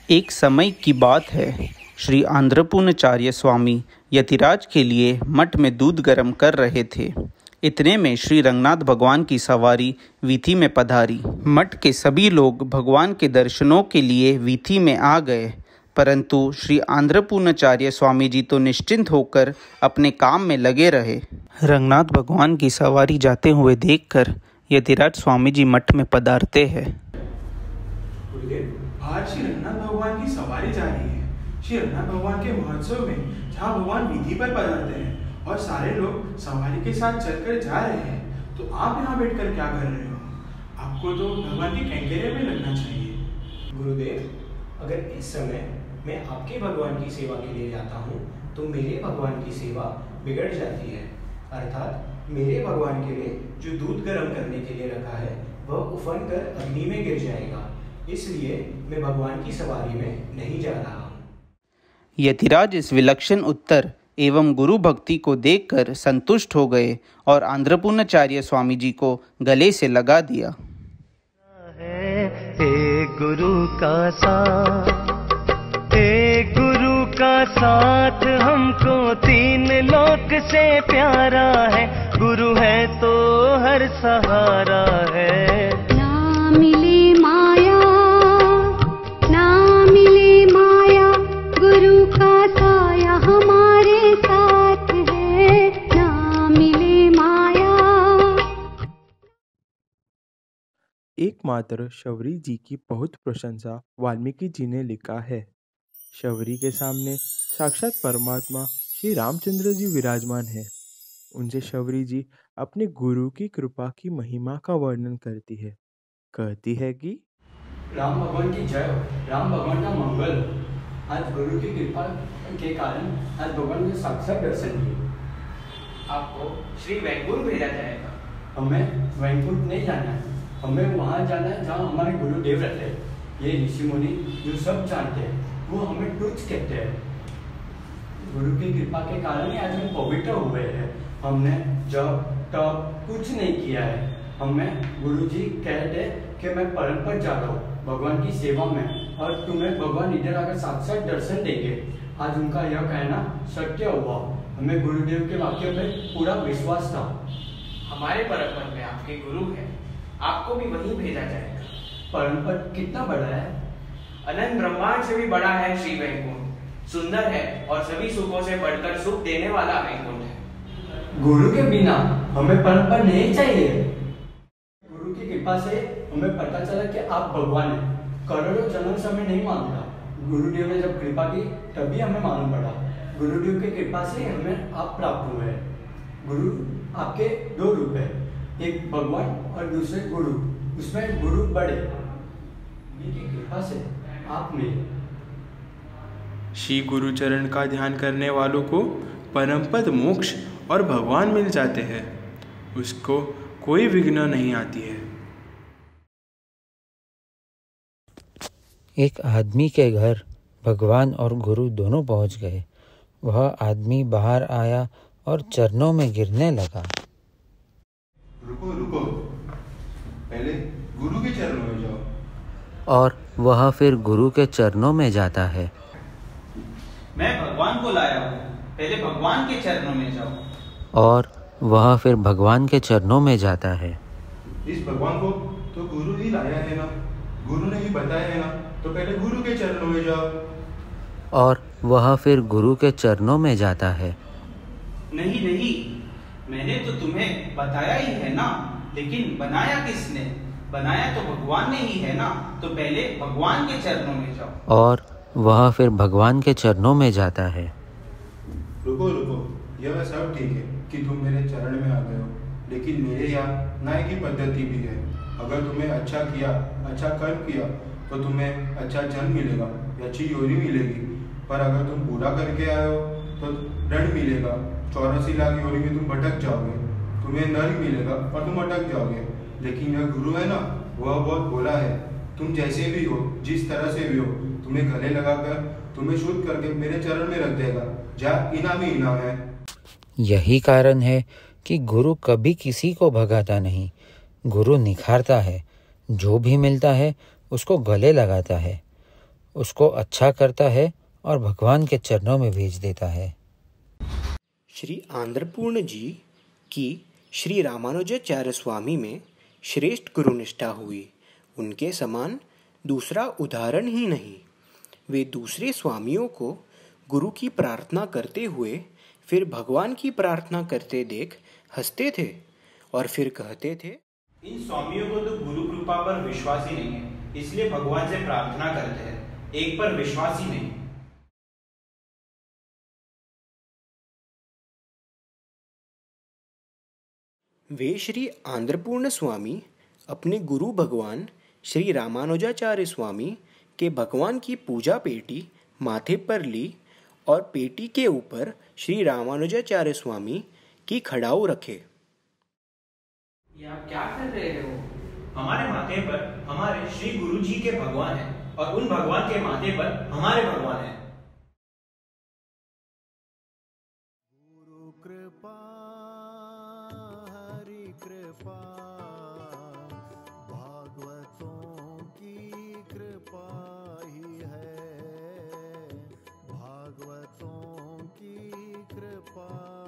एक समय की बात है। श्री आंद्रपूर्णाचार्य स्वामी यतिराज के लिए मठ में दूध गर्म कर रहे थे। इतने में श्री रंगनाथ भगवान की सवारी वीथी में पधारी। मठ के सभी लोग भगवान के दर्शनों के लिए वीथी में आ गए, परंतु श्री आंद्रपूर्णाचार्य स्वामी जी तो निश्चिंत होकर अपने काम में लगे रहे। रंगनाथ भगवान की सवारी जाते हुए देखकर यतिराज स्वामी जी मठ में पधारते हैं। आज श्री रंगनाथ भगवान की सवारी जा रही है। श्री रंगनाथ भगवान के महोत्सव में जहाँ भगवान वीथी पर पधारते हैं और सारे लोग सवारी के साथ चलकर जा रहे हैं, तो आप यहाँ बैठकर क्या कर रहे हो? आपको तो भगवान के कैंकेरे में लगना चाहिए। गुरुदेव, अगर इस समय मैं आपके भगवान की सेवा के लिए जाता हूँ तो मेरे भगवान की सेवा बिगड़ जाती है। अर्थात मेरे भगवान के लिए जो दूध गर्म करने के लिए रखा है वह उफन कर अग्नि में गिर जाएगा। इसलिए मैं भगवान की सवारी में नहीं जा रहा हूँ। यतिराज इस विलक्षण उत्तर एवं गुरु भक्ति को देखकर संतुष्ट हो गए और आंद्रपूर्णाचार्य स्वामी जी को गले से लगा दिया। गुरु का साथ हमको तीन लोक से प्यारा है। गुरु है तो हर सहारा है। ना मिले माया, ना मिले माया, गुरु का साया हमारे साथ है। ना मिले माया। एकमात्र शबरी जी की बहुत प्रशंसा वाल्मीकि जी ने लिखा है। शबरी के सामने साक्षात परमात्मा श्री रामचंद्र जी विराजमान है। उनसे शबरी जी अपने गुरु की कृपा की महिमा का वर्णन करती है। कहती है कि राम भगवान की जय, राम भगवान का मंगल। आज गुरु की कृपा के कारण आज भगवान ने साक्षात दर्शन किए। आपको श्री वैकुंठ भेजा जाएगा। हमें वैकुंठ नहीं जाना है, हमें वहाँ जाना है जहाँ हमारे गुरुदेव रहते हैं। ये ऋषि मुनि जो सब जानते हैं वो हमें तुच्छ कहते हैं। गुरु की कृपा के कारण ही आज हम पवित्र हुए हैं। हमने जब तब कुछ नहीं किया है। हमें गुरु जी कहते कि मैं परम पद जा रहा हूँ भगवान की सेवा में और तुम्हें भगवान इधर आकर साक्षात दर्शन देंगे। आज उनका यह कहना सत्य हुआ। हमें गुरुदेव के वाक्य पे पूरा विश्वास था। हमारे परम पद में आपके गुरु हैं, आपको भी वहीं भेजा जाएगा। परम पद कितना बड़ा है? अनंत ब्रह्मांड से भी बड़ा है श्री वैकुंठ। सुंदर है और सभी सुखों से बढ़कर सुख देने वाला वैकुंठ है। गुरु के बिना हमें परम पद नहीं चाहिए। गुरु की कृपा से हमें पता चला कि आप भगवान हैं। करोड़ों जन्म से हमें नहीं मालूम था। गुरुदेव ने जब कृपा की तभी हमें मालूम पड़ा। गुरुदेव की कृपा से हमें आप प्राप्त हुए। गुरु आपके दो रूप है, एक भगवान और दूसरे गुरु। उसमें गुरु बड़े। उनकी कृपा से आप मिले। श्री गुरुचरण का ध्यान करने वालों को परम पद, मोक्ष और भगवान मिल जाते हैं। उसको कोई विघ्न नहीं आती है। एक आदमी के घर भगवान और गुरु दोनों पहुंच गए। वह आदमी बाहर आया और चरणों में गिरने लगा। रुको रुको, पहले गुरु के चरणों में जाओ। और वह फिर गुरु के चरणों में जाता है। मैं भगवान को लाया हूँ, पहले भगवान के चरणों में जाओ। और वह फिर भगवान के चरणों में जाता है। इस भगवान को तो गुरु ही लाया है ना, गुरु ने ही बताया है ना, तो पहले गुरु के चरणों में जाओ। और वह फिर गुरु के चरणों में जाता है। नहीं नहीं, मैंने तो तुम्हें बताया ही है ना, लेकिन बनाया किसने? बनाया तो भगवान ने ही है ना, तो पहले भगवान के चरणों में जाओ। और वह फिर भगवान के चरणों में जाता है। रुको रुको, यह सब ठीक है कि तुम मेरे चरण में आ गए हो, लेकिन मेरे यहाँ न्याय की पद्धति भी है। अगर तुमने अच्छा किया, अच्छा कर्म किया तो तुम्हें अच्छा जन्म मिलेगा, अच्छी योनि मिलेगी। पर अगर तुम बुरा करके आए हो तो दंड मिलेगा। 84 लाख योनि में तुम भटक जाओगे, तुम्हें नरक मिलेगा और तुम अटक जाओगे। लेकिन यह गुरु है ना, वह बहुत भोला है। तुम जैसे भी हो, जिस तरह से भी हो, तुम्हें गले लगाकर तुम्हें शुद्ध करके मेरे चरण में रख देगा। जा, इनाम ही इनाम है। यही कारण है कि गुरु कभी किसी को भगाता नहीं। गुरु निखारता है, जो भी मिलता है उसको गले लगाता है। उसको अच्छा करता है और भगवान के चरणों में भेज देता है। श्री आंध्रपूर्ण जी की श्री रामानुजाचार्य स्वामी में श्रेष्ठ गुरुनिष्ठा हुई। उनके समान दूसरा उदाहरण ही नहीं। वे दूसरे स्वामियों को गुरु की प्रार्थना करते हुए फिर भगवान की प्रार्थना करते देख हंसते थे और फिर कहते थे, इन स्वामियों को तो गुरु कृपा पर विश्वास ही नहीं है, इसलिए भगवान से प्रार्थना करते हैं, एक पर विश्वास ही नहीं। वे श्री आंध्रपूर्ण स्वामी अपने गुरु भगवान श्री रामानुजाचार्य स्वामी के भगवान की पूजा पेटी माथे पर ली और पेटी के ऊपर श्री रामानुजाचार्य स्वामी की खड़ाऊ रखे। ये आप क्या कर रहे हो? हमारे माथे पर हमारे श्री गुरु जी के भगवान हैं और उन भगवान के माथे पर हमारे भगवान हैं। गुरु कृपा हरि कृपा भागवतों की कृपा ही है, भागवतों की कृपा।